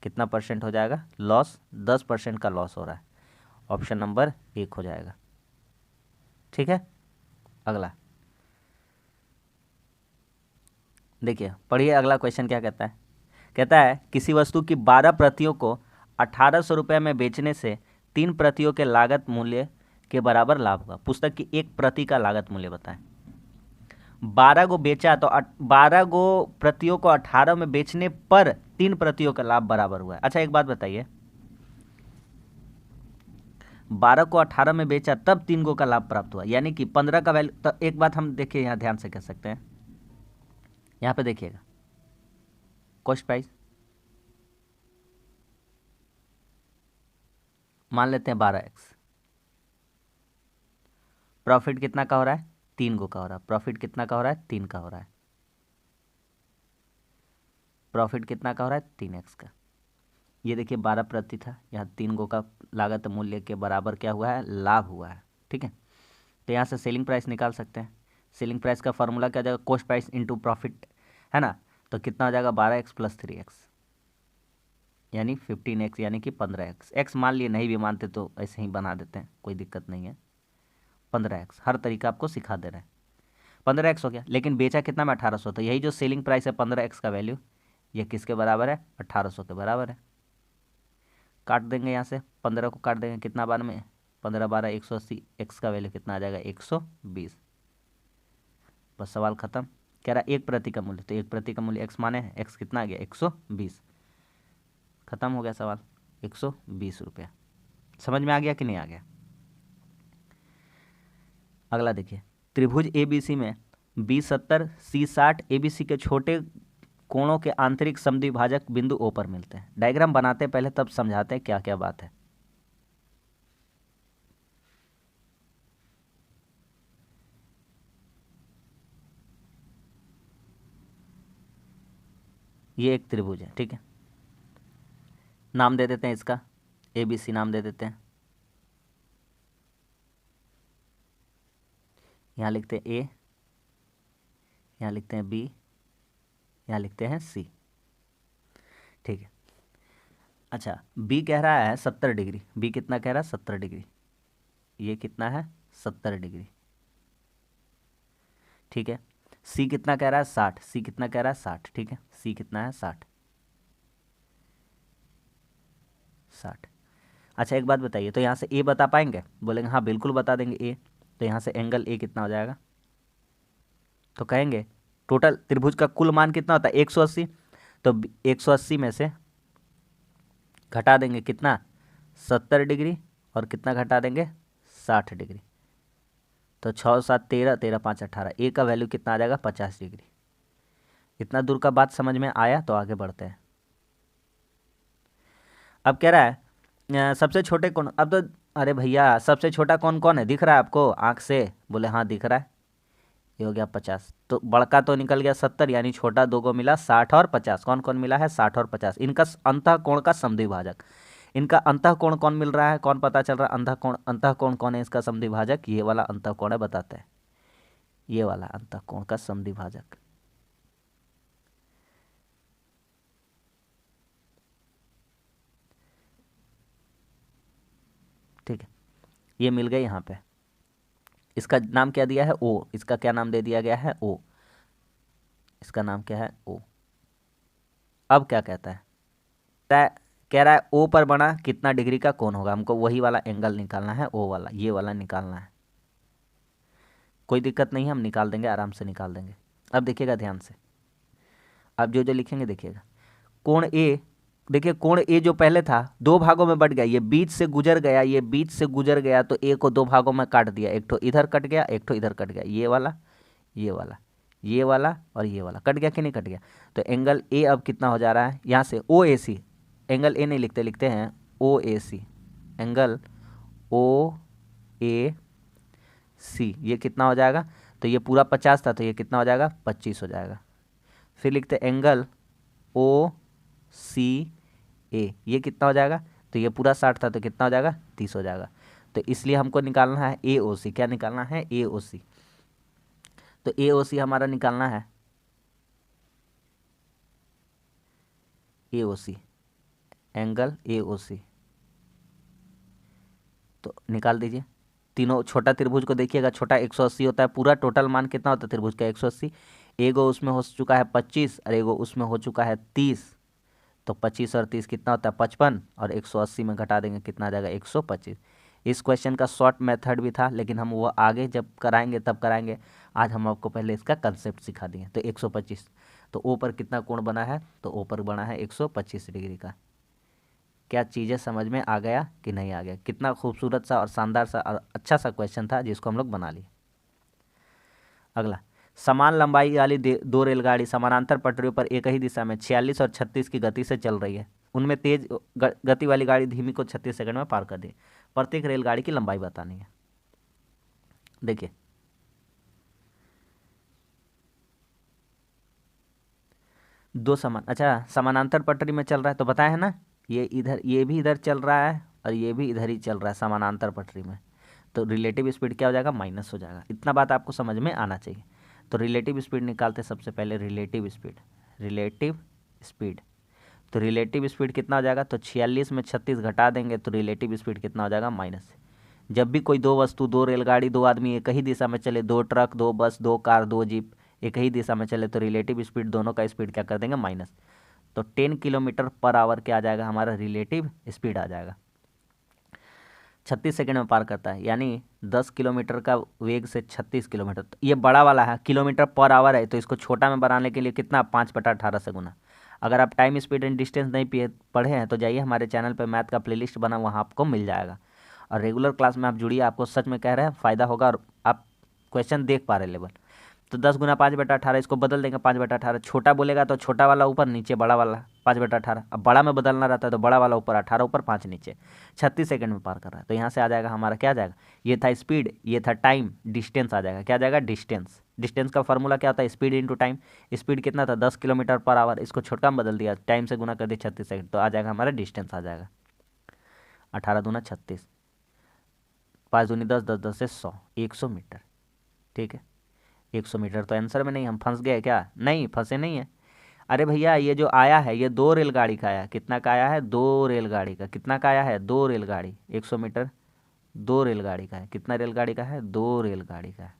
कितना परसेंट हो जाएगा? लॉस 10% का लॉस हो रहा है। ऑप्शन नंबर 1 हो जाएगा। ठीक है, अगला देखिए, पढ़िए अगला क्वेश्चन क्या कहता है। कहता है किसी वस्तु की 12 प्रतियों को 1800 रुपये में बेचने से 3 प्रतियों के लागत मूल्य के बराबर लाभ हुआ। पुस्तक की एक प्रति का लागत मूल्य बताएं। 12 को बेचा, तो 12 को प्रतियों को 18 में बेचने पर 3 प्रतियों का लाभ बराबर हुआ है। अच्छा एक बात बताइए, 12 को 18 में बेचा तब 3 को का लाभ प्राप्त हुआ, यानी कि 15 का वैल्यू। तो एक बात हम देखिए, यहाँ ध्यान से कह सकते हैं, यहाँ पे देखिएगा कॉस्ट प्राइस मान लेते हैं 12x। प्रॉफिट कितना का हो रहा है? 3 को का हो रहा है। प्रॉफिट कितना का हो रहा है? 3 का हो रहा है। प्रॉफिट कितना का हो रहा है? 3x का। ये देखिए 12 प्रति था, यहाँ 3 को का लागत मूल्य के बराबर क्या हुआ है? लाभ हुआ है। ठीक है, तो यहाँ से सेलिंग प्राइस निकाल सकते हैं। सेलिंग प्राइस का फॉर्मूला क्या हो जाएगा? कॉस्ट प्राइस इंटू प्रॉफिट, है ना। तो कितना हो जाएगा? 12x + 3x यानी 15x, यानी कि 15x। x मान लिए, नहीं भी मानते तो ऐसे ही बना देते हैं, कोई दिक्कत नहीं है। 15x, हर तरीका आपको सिखा दे रहे हैं। 15x हो गया, लेकिन बेचा कितना में? 1800। तो यही जो सेलिंग प्राइस है 15x का वैल्यू, ये किसके बराबर है? 1800 के बराबर है। काट देंगे, यहाँ से 15 को काट देंगे, कितना बार में? 15 12 180। x का वैल्यू कितना आ जाएगा? 120। बस सवाल खत्म। कह रहा एक प्रति का मूल्य, तो एक प्रति का मूल्य x माने है, x कितना आ गया? 120। खत्म हो गया सवाल, 120 रुपया। समझ में आ गया कि नहीं आ गया? अगला देखिए, त्रिभुज ABC में B70 C60 ABC के छोटे कोणों के आंतरिक समद्विभाजक बिंदु O पर मिलते हैं। डायग्राम बनाते हैं पहले, तब समझाते हैं क्या क्या बात है। ये एक त्रिभुज है, ठीक है। नाम दे देते हैं इसका, ABC नाम दे देते हैं। यहाँ लिखते हैं A, यहाँ लिखते हैं B, यहाँ लिखते हैं C। ठीक है। अच्छा, B कह रहा है 70 डिग्री। B कितना कह रहा है? 70 डिग्री। ये कितना है? 70 डिग्री। ठीक है। C कितना कह रहा है? 60। C कितना कह रहा है? 60। ठीक है, C कितना है? 60। अच्छा एक बात बताइए, तो यहाँ से A बता पाएंगे? बोलेंगे हाँ बिल्कुल बता देंगे A। तो यहाँ से एंगल A कितना हो जाएगा? तो कहेंगे टोटल त्रिभुज का कुल मान कितना होता है? 180। तो 180 में से घटा देंगे कितना? 70 डिग्री, और कितना घटा देंगे? 60 डिग्री। तो 6 7 13, 13 5 18, ए का वैल्यू कितना आ जाएगा 50 डिग्री। इतना दूर का बात समझ में आया, तो आगे बढ़ते हैं। अब कह रहा है सबसे छोटे कौन, अब तो अरे भैया सबसे छोटा कौन कौन है दिख रहा है आपको आँख से? बोले हाँ दिख रहा है। ये हो गया 50, तो बड़का तो निकल गया 70, यानी छोटा दो को मिला 60 और 50। कौन कौन मिला है? 60 और 50। इनका अंतः कोण का समद्विभाजक, इनका अंतः कोण कौन मिल रहा है, कौन पता चल रहा है? अंतः कोण कौन है इसका समद्विभाजक? ये वाला अंतः कोण है, बताते हैं। ये वाला अंतः कोण का समद्विभाजक। ठीक है, ये मिल गए यहाँ पे। इसका नाम क्या दिया है? ओ। इसका क्या नाम दे दिया गया है? ओ। इसका नाम क्या है? ओ। अब क्या कहता है? कह रहा है ओ पर बना कितना डिग्री का कोण होगा। हमको वही वाला एंगल निकालना है, ओ वाला, ये वाला निकालना है। कोई दिक्कत नहीं है, हम निकाल देंगे, आराम से निकाल देंगे। अब देखिएगा ध्यान से, अब जो जो लिखेंगे देखिएगा। कोण ए, देखिए कोण ए जो पहले था दो भागों में बट गया, ये बीच से गुजर गया, ये बीच से गुजर गया, तो ए को दो भागों में काट दिया। एक ठो इधर कट गया, एक ठो इधर कट गया। ये वाला, ये वाला, ये वाला और ये वाला कट गया कि नहीं कट गया? तो एंगल ए अब कितना हो जा रहा है यहाँ से? ओ ए सी। एंगल ए नहीं लिखते, लिखते हैं ओ ए सी। एंगल ओ ए सी ये कितना हो जाएगा? तो ये पूरा 50 था, तो ये कितना हो जाएगा? 25 हो जाएगा। फिर लिखते एंगल ओ सी ए, ये कितना हो जाएगा? तो ये पूरा 60 था, तो कितना हो जाएगा? 30 हो जाएगा। तो इसलिए हमको निकालना है ए ओ सी। क्या निकालना है? ए ओ सी। तो ए ओ सी हमारा निकालना है, ए ओ सी, एंगल ए ओ सी। तो निकाल दीजिए। तीनों छोटा त्रिभुज को देखिएगा, छोटा 180 होता है, पूरा टोटल मान कितना होता है त्रिभुज का? 180। एगो उसमें हो चुका है 25 और एगो उसमें हो चुका है 30। तो 25 और 30 कितना होता है? 55, और 180 में घटा देंगे कितना आ जाएगा? 125। इस क्वेश्चन का शॉर्ट मेथड भी था, लेकिन हम वो आगे जब कराएंगे तब कराएंगे। आज हम आपको पहले इसका कंसेप्ट सिखा दिए। तो 125, तो ओ पर कितना कोण बना है? तो ओ पर बना है 125 डिग्री का। क्या चीज़ें समझ में आ गया कि नहीं आ गया? कितना खूबसूरत सा और शानदार सा और अच्छा सा क्वेश्चन था, जिसको हम लोग बना लिए। अगला, समान लंबाई वाली दो रेलगाड़ी समानांतर पटरियों पर एक ही दिशा में 46 और 36 की गति से चल रही है। उनमें तेज गति वाली गाड़ी धीमी को 36 सेकंड में पार कर दी। प्रत्येक रेलगाड़ी की लंबाई बतानी है। देखिए, समानांतर पटरी में चल रहा है, तो बताया है ना, ये इधर, ये भी इधर चल रहा है और ये भी इधर ही चल रहा है समानांतर पटरी में। तो रिलेटिव स्पीड क्या हो जाएगा? माइनस हो जाएगा। इतना बात आपको समझ में आना चाहिए। तो रिलेटिव स्पीड निकालते सबसे पहले। रिलेटिव स्पीड, रिलेटिव स्पीड, तो रिलेटिव स्पीड कितना हो जाएगा? तो 46 में 36 घटा देंगे, तो रिलेटिव स्पीड कितना हो जाएगा? माइनस। जब भी कोई दो वस्तु, दो रेलगाड़ी, दो आदमी एक ही दिशा में चले, दो ट्रक, दो बस, दो कार, दो जीप एक ही दिशा में चले, तो रिलेटिव स्पीड दोनों का स्पीड क्या कर देंगे? माइनस। तो 10 किलोमीटर पर आवर क्या आ जाएगा? हमारा रिलेटिव स्पीड आ जाएगा। 36 सेकंड में पार करता है, यानी 10 किलोमीटर का वेग से 36 किलोमीटर। तो ये बड़ा वाला है, किलोमीटर पर आवर है, तो इसको छोटा में बनाने के लिए कितना? 5/18 से गुना। अगर आप टाइम, स्पीड एंड डिस्टेंस नहीं पढ़े हैं तो जाइए हमारे चैनल पर, मैथ का प्लेलिस्ट बना, वहाँ आपको मिल जाएगा। और रेगुलर क्लास में आप जुड़िए, आपको सच में कह रहे हैं फ़ायदा होगा, और आप क्वेश्चन देख पा रहे लेवल। तो 10 गुना 5/18, इसको बदल देंगे 5/18। छोटा बोलेगा तो छोटा वाला ऊपर, नीचे बड़ा वाला 5/18। अब बड़ा में बदलना रहता है तो बड़ा वाला ऊपर, 18 ऊपर 5 नीचे। 36 सेकंड में पार कर रहा है, तो यहाँ से आ जाएगा हमारा, क्या आ जाएगा? ये था स्पीड, ये था टाइम, डिस्टेंस आ जाएगा। क्या आ जाएगा? डिस्टेंस। डिस्टेंस का फॉर्मूला क्या होता है? Speed into time. स्पीड कितना था? 10 किलोमीटर पर आवर, इसको छोटा में बदल दिया, टाइम से गुना कर दिया 36 सेकंड, तो आ जाएगा हमारा डिस्टेंस आ जाएगा 18 दूना 36, 5 दूनी 10, 10 10 से 100, 100 मीटर। ठीक है, 100 मीटर। तो आंसर में नहीं हम फंस गए क्या? नहीं फंसे नहीं है। अरे भैया ये जो आया है, ये दो रेलगाड़ी का आया। कितना का आया है? दो रेलगाड़ी का। कितना का आया है? दो रेलगाड़ी। 100 मीटर दो रेलगाड़ी का है। कितना रेलगाड़ी का है? दो रेलगाड़ी का है।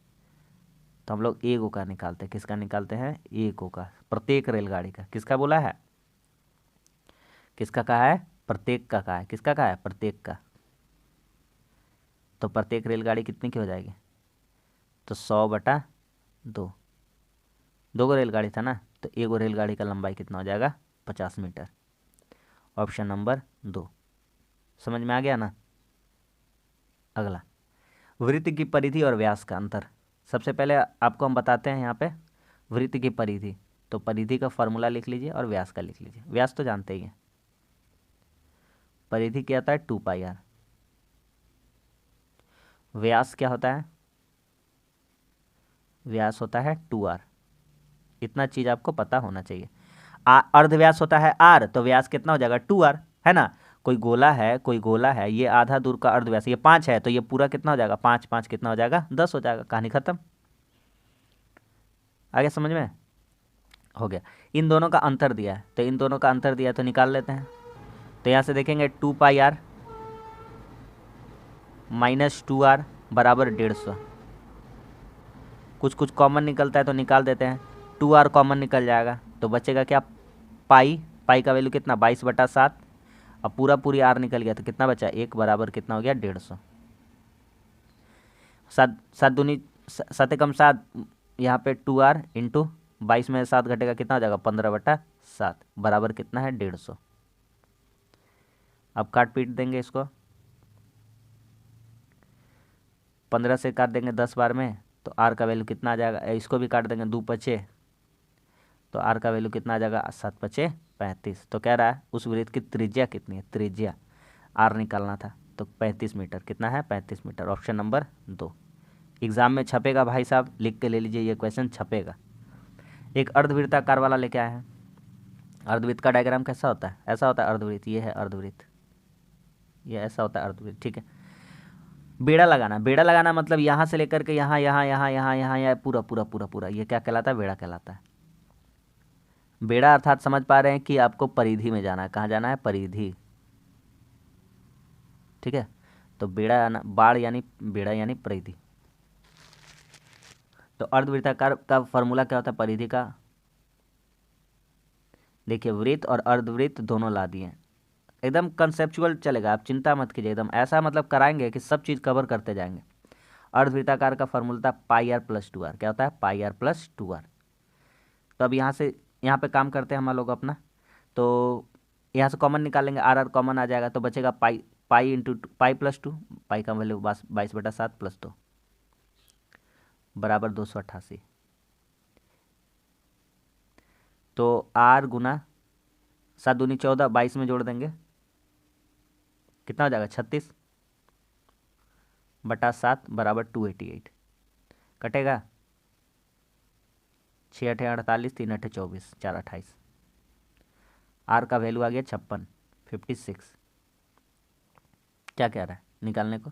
तो हम लोग एक का निकालते हैं। किसका निकालते हैं? एक का, प्रत्येक रेलगाड़ी का। किसका बोला है? किसका कहा है? प्रत्येक का कहा है। किसका कहा है? प्रत्येक का। तो प्रत्येक रेलगाड़ी कितनी की हो जाएगी? तो 100/2। दो गो रेलगाड़ी था ना, तो एक गो रेलगाड़ी का लंबाई कितना हो जाएगा? 50 मीटर। Option number 2। समझ में आ गया ना? अगला, वृत्त की परिधि और व्यास का अंतर। सबसे पहले आपको हम बताते हैं यहाँ पे वृत्त की परिधि। तो परिधि का फॉर्मूला लिख लीजिए और व्यास का लिख लीजिए। व्यास तो जानते ही हैं, परिधि क्या होता है 2πr। व्यास क्या होता है, व्यास होता है 2r। इतना चीज़ आपको पता होना चाहिए। अर्धव्यास होता है r, तो व्यास कितना हो जाएगा 2r, है ना। कोई गोला है, कोई गोला है, ये आधा दूर का अर्धव्यास, ये 5 है, तो ये पूरा कितना हो जाएगा 5 5 कितना हो जाएगा 10 हो जाएगा। कहानी खत्म। आगे समझ में हो गया। इन दोनों का अंतर दिया है, तो इन दोनों का अंतर दिया है तो निकाल लेते हैं। तो यहाँ से देखेंगे 2πr माइनस 2r बराबर 150। कुछ कुछ कॉमन निकलता है तो निकाल देते हैं। 2r कॉमन निकल जाएगा तो बचेगा क्या, पाई। पाई का वैल्यू कितना 22/7। अब पूरा पूरी r निकल गया तो कितना बचा, 1 बराबर कितना हो गया 150। 7 7 दूनी 7 एकम 7, यहाँ पे 2r इंटू 22 में 7 घटेगा कितना हो जाएगा 15/7 बराबर कितना है 150। अब काट पीट देंगे इसको, 15 से काट देंगे 10 बार में तो r का वैल्यू कितना आ जाएगा, इसको भी काट देंगे 2 पचे तो r का वैल्यू कितना आ जाएगा 7 पचे 35। तो कह रहा है उस वृत्त की त्रिज्या कितनी है, त्रिज्या r निकालना था तो 35 मीटर। कितना है 35 मीटर। ऑप्शन नंबर 2 एग्जाम में छपेगा भाई साहब, लिख के ले लीजिए, ये क्वेश्चन छपेगा। एक अर्धवृत्ताकार वाला लेके आया है। अर्धवृत्त का डायग्राम कैसा होता है, ऐसा होता है अर्धवृत्त, ये है अर्धवृत्त, ये ऐसा होता है अर्धवृत्त, ठीक है। बेड़ा लगाना, बेड़ा लगाना मतलब यहाँ से लेकर के यहाँ यहाँ यहाँ यहाँ यहाँ यहाँ पूरा पूरा पूरा पूरा, ये क्या कहलाता है, बेड़ा कहलाता है। बेड़ा अर्थात समझ पा रहे हैं कि आपको परिधि में जाना है, कहाँ जाना है, परिधि, ठीक है। तो बेड़ा बाड़ यानी बेड़ा यानी परिधि। तो अर्धवृत्ताकार का फॉर्मूला क्या होता है परिधि का, देखिए वृत्त और अर्धवृत्त दोनों ला दिए, एकदम कंसेप्चुअल चलेगा, आप चिंता मत कीजिए, एकदम ऐसा मतलब कराएंगे कि सब चीज़ कवर करते जाएंगे। अर्धवृत्ताकार का फॉर्मूला था πr + 2r। क्या होता है πr + 2r। तो अब यहाँ से यहाँ पे काम करते हैं हम लोग अपना, तो यहाँ से कॉमन निकालेंगे, r कॉमन आ जाएगा तो बचेगा पाई इंटू पाई + 2, पाई का वैल्यू 22/7 + 2 बराबर 288। तो r गुना 7 दूनी 14, 22 में जोड़ देंगे कितना हो जाएगा 36/7 बराबर 288। कटेगा 6 × 8 = 48, 3 × 8 = 24, 4 × 28। आर का वैल्यू आ गया 56। क्या कह रहा है निकालने को,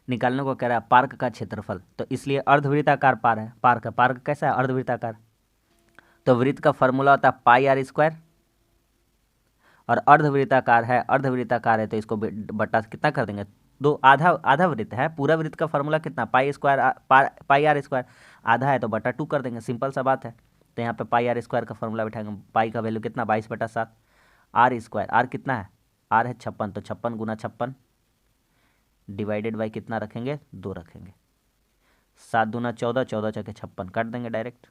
निकालने को कह रहा है पार्क का क्षेत्रफल। तो इसलिए अर्धवृत्ताकार पार है, पार्क पार्क कैसा है अर्धवृत्ताकार। तो वृत्त का फॉर्मूला होता है πr², और अर्धवृत्ताकार है, अर्धवृत्ताकार है तो इसको बटा कितना कर देंगे 2, आधा आधा वृत्त है, पूरा वृत्त का फॉर्मूला कितना πr², आधा है तो बटा 2 कर देंगे, सिंपल सा बात है। तो यहाँ पे πr² का फॉर्मूला बैठाएंगे, पाई का वैल्यू कितना 22/7, r², r कितना है, r है 56, तो 56 गुना 56 डिवाइडेड बाई कितना रखेंगे 2 रखेंगे, 7 दूना 14, 14 × 56 काट देंगे डायरेक्ट,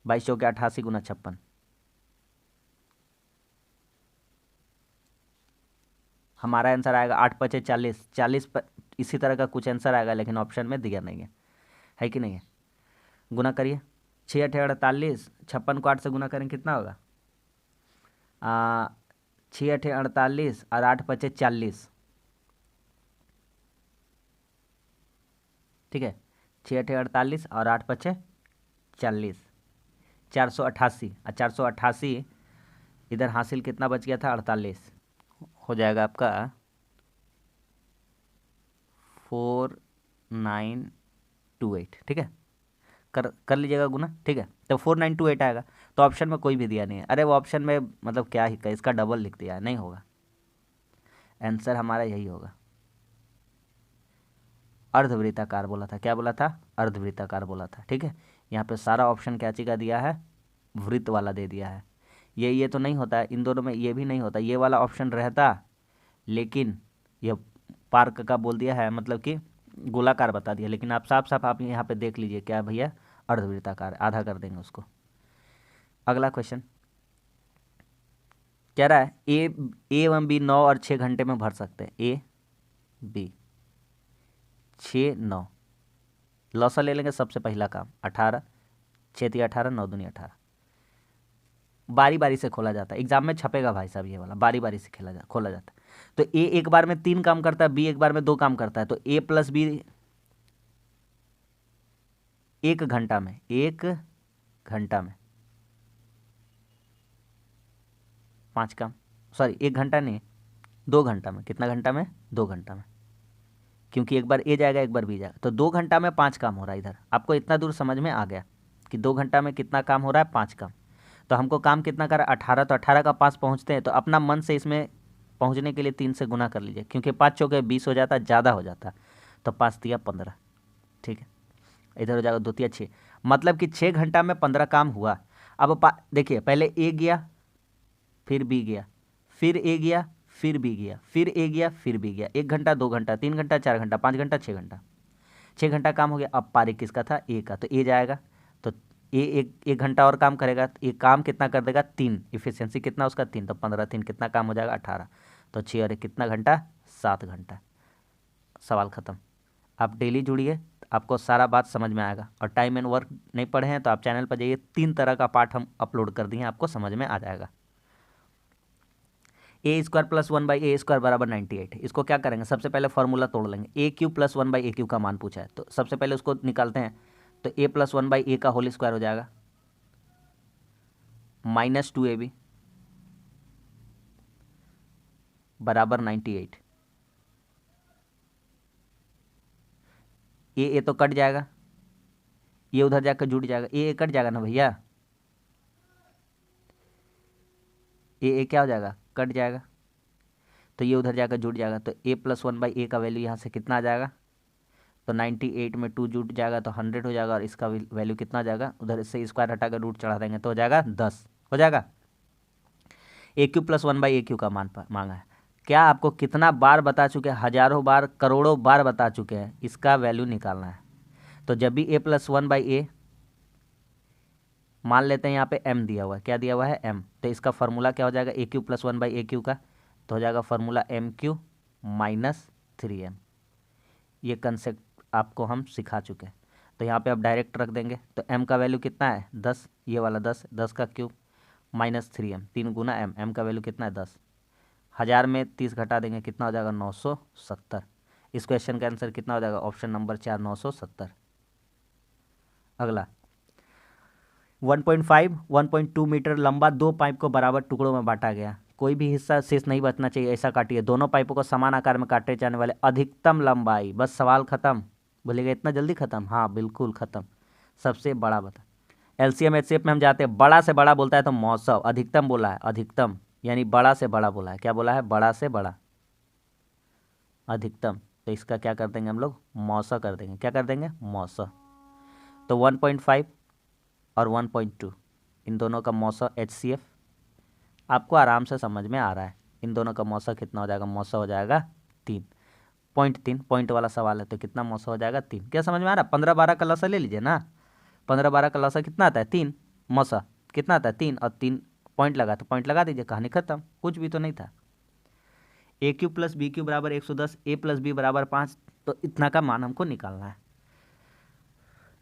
22 × 88 गुना 56। हमारा आंसर आएगा 8 × 5 = 40, 40 इसी तरह का कुछ आंसर आएगा लेकिन ऑप्शन में दिया नहीं है कि नहीं है। गुना करिए, 6 × 8 = 48, 56 को 8 से गुना करें कितना होगा 6 × 8 = 48 और 8 × 5 = 40, ठीक है। 6 × 8 = 48 और 8 × 5 = 40, 488। और 488 इधर हासिल कितना बच गया था 48, हो जाएगा आपका 4928, ठीक है। कर लीजिएगा गुना, ठीक है। तो 4928 आएगा। तो ऑप्शन में कोई भी दिया नहीं है, अरे वो ऑप्शन में मतलब क्या ही, इसका डबल लिख दिया है, नहीं होगा, आंसर हमारा यही होगा। अर्धवृत्ताकार बोला था, क्या बोला था अर्धवृत्ताकार बोला था, ठीक है। यहाँ पे सारा ऑप्शन क्या चीज़ का दिया है, वृत्त वाला दे दिया है। ये तो नहीं होता है, इन दोनों में ये भी नहीं होता, ये वाला ऑप्शन रहता, लेकिन ये पार्क का बोल दिया है, मतलब कि गोलाकार बता दिया, लेकिन आप साफ साफ आप यहाँ पे देख लीजिए क्या भैया अर्धवृत्ताकार, आधा कर देंगे उसको। अगला क्वेश्चन, कह रहा है ए एवं बी 9 और 6 घंटे में भर सकते हैं। ए बी 6 9, लौसा ले लेंगे सबसे पहला काम 18, 6 3 18, 9 दूनी 18। बारी बारी से खोला जाता है, एग्जाम में छपेगा भाई साहब ये वाला, बारी बारी से खोला जाता है। तो ए एक बार में 3 काम करता है, बी एक बार में 2 काम करता है, तो ए प्लस बी 1 घंटा में 5 काम, सॉरी 1 घंटा नहीं 2 घंटा में, कितना घंटा में 2 घंटा में, क्योंकि एक बार ए जाएगा एक बार बी जाएगा, तो 2 घंटा में 5 काम हो रहा है। इधर आपको इतना दूर समझ में आ गया कि 2 घंटा में कितना काम हो रहा है, 5 काम। तो हमको काम कितना करा 18, तो 18 का 5 पहुँचते हैं, तो अपना मन से इसमें पहुँचने के लिए 3 से गुना कर लीजिए, क्योंकि 5 चौके 20 हो जाता, ज़्यादा हो जाता, तो 5 तिया 15। ठीक है, इधर हो जाएगा 2 तिया 6, मतलब कि 6 घंटा में 15 काम हुआ। अब देखिए पहले ए गया फिर बी गया, फिर ए गया फिर बी गया, फिर ए गया फिर बी गया, 1 घंटा 2 घंटा 3 घंटा 4 घंटा 5 घंटा 6 घंटा, 6 घंटा काम हो गया। अब पारी किसका था, ए का, तो ए जाएगा, तो ए एक घंटा और काम करेगा, तो ये काम कितना कर देगा 3, इफिशियंसी कितना उसका 3, तो 15 3 कितना काम हो जाएगा 18, तो 6 और 1 कितना घंटा 7 घंटा। सवाल ख़त्म। आप डेली जुड़िए, आपको सारा बात समझ में आएगा। और टाइम एंड वर्क नहीं पढ़े हैं तो आप चैनल पर जाइए, 3 तरह का पार्ट हम अपलोड कर दिए हैं, आपको समझ में आ जाएगा। ए स्क्वायर प्लस 1/a² बराबर 98। इसको क्या करेंगे, सबसे पहले फॉर्मूला तोड़ लेंगे। ए क्यूब प्लस 1/a³ का मान पूछा है, तो सबसे पहले उसको निकालते हैं। तो a प्लस 1/a का होल स्क्वायर हो जाएगा -2ab बराबर 98। ए तो कट जाएगा, ये उधर जाकर जुड़ जाएगा, ए कट जाएगा ना भैया, ए क्या हो जाएगा, कट जाएगा, तो ये उधर जाकर जुड़ जाएगा। तो a प्लस 1/a का वैल्यू यहाँ से कितना आ जाएगा, तो 98 में 2 जुड़ जाएगा तो 100 हो जाएगा, और इसका वैल्यू कितना आ जाएगा, उधर से स्क्वायर हटाकर रूट चढ़ा देंगे तो हो जाएगा 10 हो जाएगा। a³ प्लस 1/a³ का मान मांगा है। क्या आपको कितना बार बता चुके हैं, हजारों बार करोड़ों बार बता चुके हैं, इसका वैल्यू निकालना है। तो जब भी a प्लस 1/a, मान लेते हैं यहाँ पे m दिया हुआ है, क्या दिया हुआ है m, तो इसका फार्मूला क्या हो जाएगा a³ प्लस 1/a³ का, तो हो जाएगा फार्मूला m³ माइनस 3m। ये कंसेप्ट आपको हम सिखा चुके हैं, तो यहाँ पे आप डायरेक्ट रख देंगे। तो m का वैल्यू कितना है 10, ये वाला 10, 10 का क्यूब माइनस 3m, 3 गुना m का वैल्यू कितना है 10, 1000 में 30 घटा देंगे कितना हो जाएगा 970। इस क्वेश्चन का आंसर कितना हो जाएगा, ऑप्शन नंबर 4 970। अगला 1.5 1.2 मीटर लंबा 2 पाइप को बराबर टुकड़ों में बांटा गया, कोई भी हिस्सा शेष नहीं बचना चाहिए, ऐसा काटिए। दोनों पाइपों को समान आकार में काटे जाने वाले अधिकतम लंबाई, बस सवाल खत्म। बोलेगा इतना जल्दी खत्म, हाँ बिल्कुल खत्म। सबसे बड़ा बता, एलसीएम एचसीएफ में हम जाते हैं, बड़ा से बड़ा बोलता है तो मौसम, अधिकतम बोला है, अधिकतम यानी बड़ा से बड़ा बोला है, क्या बोला है, बड़ा से बड़ा अधिकतम, तो इसका क्या कर देंगे हम लोग, मौसा कर देंगे, क्या कर देंगे मौसा। तो 1.5 और 1.2 इन दोनों का मौसा HCF आपको आराम से समझ में आ रहा है। इन दोनों का मौसा कितना हो जाएगा, मौसा हो जाएगा 3.3, पॉइंट वाला सवाल है तो कितना मौसा हो जाएगा 3। क्या समझ में आ रहा है, 15-12 का लसा ले लीजिए ना, 15-12 का लसा कितना आता है 3, मौसा कितना आता है 3, और 3 पॉइंट लगा तो पॉइंट लगा दीजिए, कहानी खत्म, कुछ भी तो नहीं था। a³ प्लस b³ बराबर 110, a प्लस b बराबर 5, तो इतना का मान हमको निकालना है।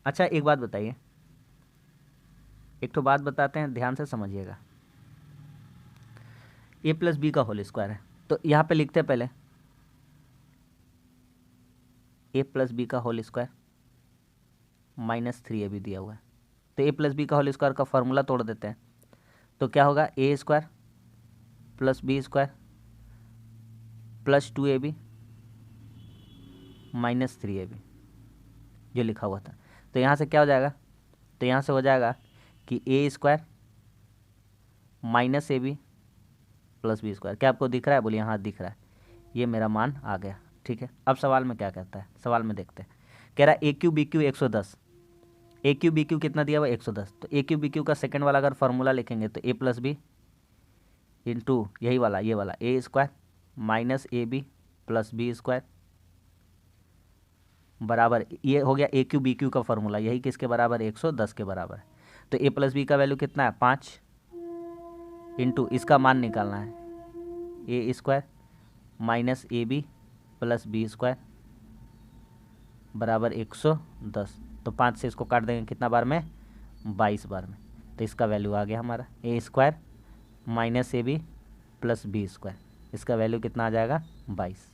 अच्छा एक बात बताइए, एक तो बात बताते हैं, ध्यान से समझिएगा। a प्लस बी का होल स्क्वायर है, तो यहाँ पे लिखते हैं पहले a प्लस बी का होल स्क्वायर -3ab दिया हुआ है, तो a प्लस बी का होल स्क्वायर का फॉर्मूला तोड़ देते हैं, तो क्या होगा a² plus b² plus 2ab minus 3ab जो लिखा हुआ था। तो यहाँ से क्या हो जाएगा, तो यहाँ से हो जाएगा कि a² minus ab plus b², क्या आपको दिख रहा है, बोलिए हाँ दिख रहा है, ये मेरा मान आ गया। ठीक है, अब सवाल में क्या कहता है, सवाल में देखते हैं। कह रहा है a³ b³ 110, a³ b³ कितना दिया हुआ 110, तो a³ b³ का सेकंड वाला अगर फॉर्मूला लिखेंगे तो a प्लस बी इंटू यही वाला, ये वाला a² minus ab plus b² बराबर, ये हो गया a³ b³ का फॉर्मूला, यही किसके बराबर 110 के बराबर है। तो a प्लस बी का वैल्यू कितना है 5, इंटू इसका मान निकालना है, A square minus A B plus B square बराबर 110। तो 5 से इसको काट देंगे कितना बार में, 22 बार में। तो इसका वैल्यू आ गया हमारा A square minus A B plus B square, इसका वैल्यू कितना आ जाएगा 22।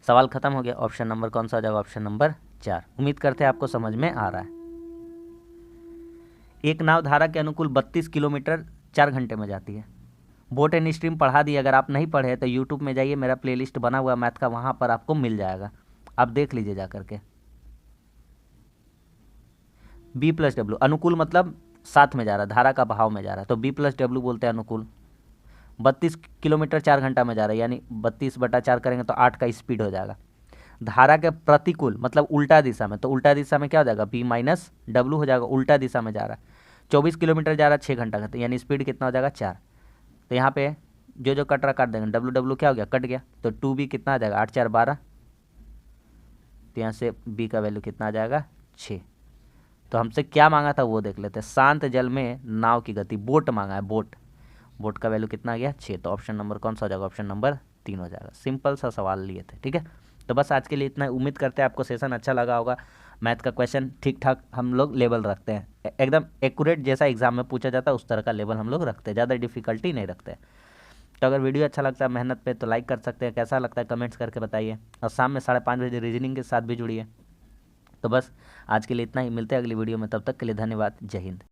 सवाल खत्म हो गया। ऑप्शन नंबर कौन सा हो जाएगा, ऑप्शन नंबर 4। उम्मीद करते हैं आपको समझ में आ रहा है। एक नाव धारा के अनुकूल 32 किलोमीटर 4 घंटे में जाती है। बोट एंड स्ट्रीम पढ़ा दी, अगर आप नहीं पढ़े तो यूट्यूब में जाइए, मेरा प्लेलिस्ट बना हुआ मैथ का, वहाँ पर आपको मिल जाएगा, आप देख लीजिए जा करके। बी प्लस डब्ल्यू, अनुकूल मतलब साथ में जा रहा है, धारा का बहाव में जा रहा है, तो बी प्लस डब्ल्यू बोलते हैं अनुकूल। 32 किलोमीटर 4 घंटा में जा रहा है, यानी 32/4 करेंगे तो 8 का स्पीड हो जाएगा। धारा के प्रतिकूल मतलब उल्टा दिशा में, तो उल्टा दिशा में क्या हो जाएगा, बी माइनस डब्ल्यू हो जाएगा, उल्टा दिशा में जा रहा है। 24 किलोमीटर जा रहा है 6 घंटा का, तो यानी स्पीड कितना हो जाएगा 4। तो यहाँ पे जो कट रहा काट देंगे, डब्ल्यू डब्ल्यू क्या हो गया, कट गया, तो 2b कितना आ जाएगा 8 4 12। तो यहाँ से b का वैल्यू कितना आ जाएगा 6। तो हमसे क्या मांगा था वो देख लेते हैं। शांत जल में नाव की गति, बोट मांगा है, बोट का वैल्यू कितना आ गया 6। तो ऑप्शन नंबर कौन सा हो जाएगा, ऑप्शन नंबर 3 हो जाएगा। सिंपल सा सवाल लिए थे, ठीक है। तो बस आज के लिए इतना। उम्मीद करते हैं आपको सेशन अच्छा लगा होगा। मैथ का क्वेश्चन ठीक ठाक हम लोग लेवल रखते हैं, एकदम एक्यूरेट जैसा एग्जाम में पूछा जाता है उस तरह का लेवल हम लोग रखते हैं, ज़्यादा डिफिकल्टी नहीं रखते हैं। तो अगर वीडियो अच्छा लगता है मेहनत पे तो लाइक कर सकते हैं, कैसा लगता है कमेंट्स करके बताइए, और शाम में 5:30 बजे रीजनिंग के साथ भी जुड़िए। तो बस आज के लिए इतना ही, मिलते हैं अगली वीडियो में, तब तक के लिए धन्यवाद, जय हिंद।